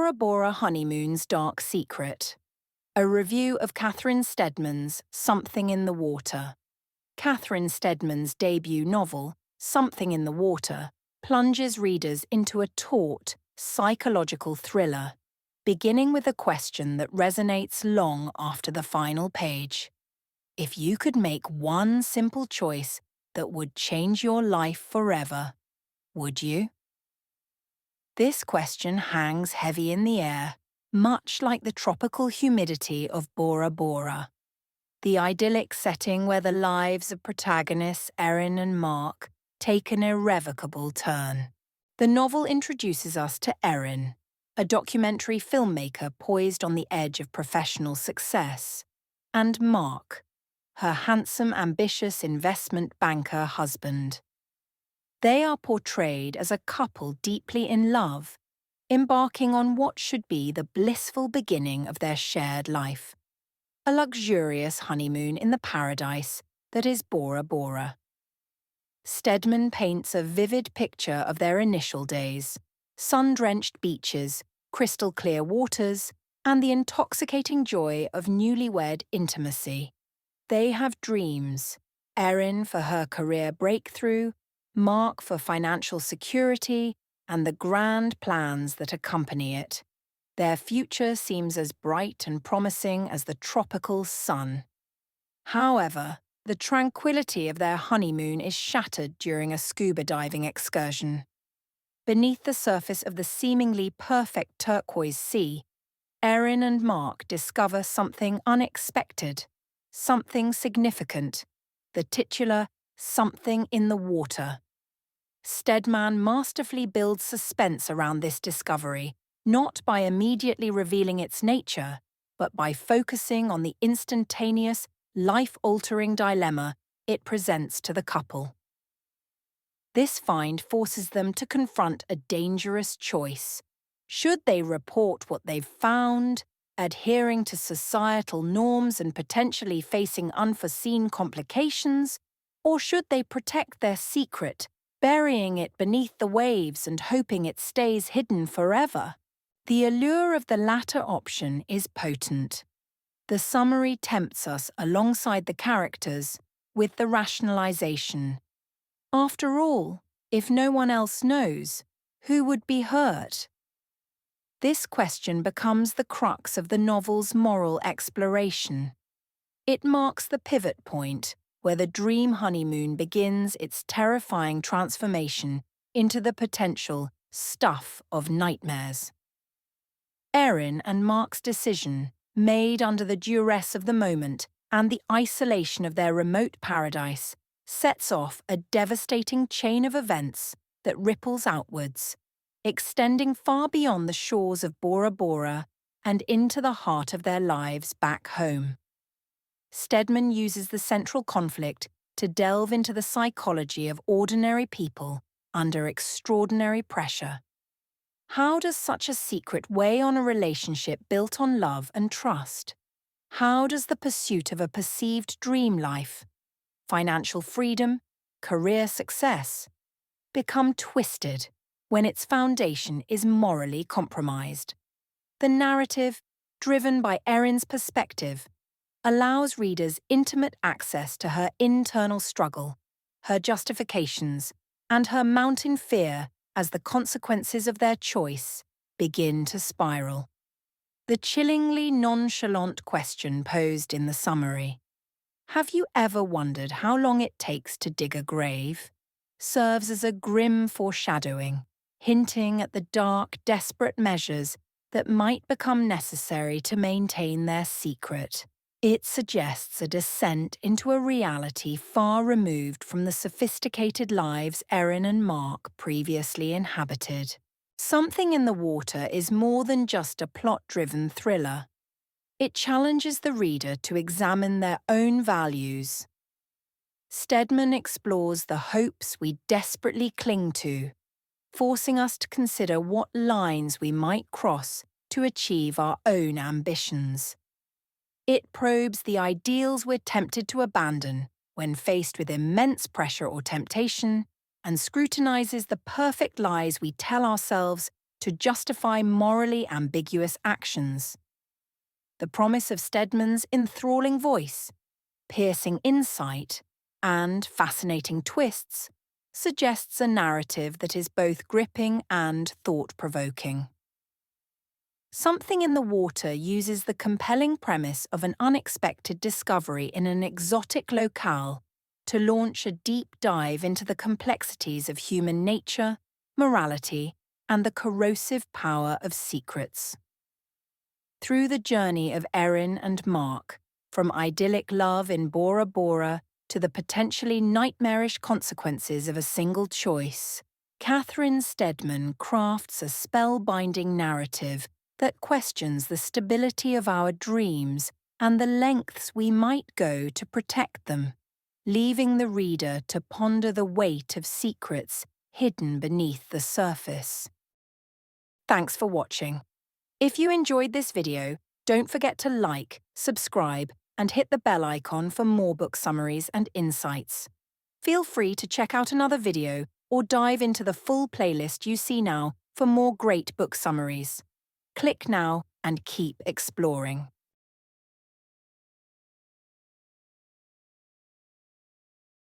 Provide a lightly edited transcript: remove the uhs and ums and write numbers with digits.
Bora Bora Honeymoon's Dark Secret. A review of Catherine Steadman's Something in the Water. Catherine Steadman's debut novel, Something in the Water, plunges readers into a taut, psychological thriller, beginning with a question that resonates long after the final page. If you could make one simple choice that would change your life forever, would you? This question hangs heavy in the air, much like the tropical humidity of Bora Bora, the idyllic setting where the lives of protagonists Erin and Mark take an irrevocable turn. The novel introduces us to Erin, a documentary filmmaker poised on the edge of professional success, and Mark, her handsome, ambitious investment banker husband. They are portrayed as a couple deeply in love, embarking on what should be the blissful beginning of their shared life, a luxurious honeymoon in the paradise that is Bora Bora. Steadman paints a vivid picture of their initial days, sun-drenched beaches, crystal-clear waters, and the intoxicating joy of newlywed intimacy. They have dreams, Erin for her career breakthrough, Mark for financial security, and the grand plans that accompany it. Their future seems as bright and promising as the tropical sun. However, the tranquility of their honeymoon is shattered during a scuba diving excursion. Beneath the surface of the seemingly perfect turquoise sea, Erin and Mark discover something unexpected, something significant, the titular something in the water. Steadman masterfully builds suspense around this discovery, not by immediately revealing its nature, but by focusing on the instantaneous, life-altering dilemma it presents to the couple. This find forces them to confront a dangerous choice. Should they report what they've found, adhering to societal norms and potentially facing unforeseen complications, or should they protect their secret, burying it beneath the waves and hoping it stays hidden forever? The allure of the latter option is potent. The summary tempts us alongside the characters with the rationalization. After all, if no one else knows, who would be hurt? This question becomes the crux of the novel's moral exploration. It marks the pivot point where the dream honeymoon begins its terrifying transformation into the potential stuff of nightmares. Erin and Mark's decision, made under the duress of the moment and the isolation of their remote paradise, sets off a devastating chain of events that ripples outwards, extending far beyond the shores of Bora Bora and into the heart of their lives back home. Steadman uses the central conflict to delve into the psychology of ordinary people under extraordinary pressure. How does such a secret weigh on a relationship built on love and trust? How does the pursuit of a perceived dream life, financial freedom, career success, become twisted when its foundation is morally compromised? The narrative, driven by Erin's perspective, allows readers intimate access to her internal struggle, her justifications, and her mounting fear as the consequences of their choice begin to spiral. The chillingly nonchalant question posed in the summary, "Have you ever wondered how long it takes to dig a grave?" serves as a grim foreshadowing, hinting at the dark, desperate measures that might become necessary to maintain their secret. It suggests a descent into a reality far removed from the sophisticated lives Erin and Mark previously inhabited. Something in the Water is more than just a plot-driven thriller. It challenges the reader to examine their own values. Steadman explores the hopes we desperately cling to, forcing us to consider what lines we might cross to achieve our own ambitions. It probes the ideals we're tempted to abandon when faced with immense pressure or temptation, and scrutinizes the perfect lies we tell ourselves to justify morally ambiguous actions. The promise of Steadman's enthralling voice, piercing insight, and fascinating twists suggests a narrative that is both gripping and thought-provoking. Something in the Water uses the compelling premise of an unexpected discovery in an exotic locale to launch a deep dive into the complexities of human nature, morality, and the corrosive power of secrets. Through the journey of Erin and Mark, from idyllic love in Bora Bora to the potentially nightmarish consequences of a single choice, Catherine Steadman crafts a spellbinding narrative that questions the stability of our dreams and the lengths we might go to protect them, leaving the reader to ponder the weight of secrets hidden beneath the surface. Thanks for watching. If you enjoyed this video, don't forget to like, subscribe, and hit the bell icon for more book summaries and insights. Feel free to check out another video or dive into the full playlist you see now for more great book summaries. Click now and keep exploring.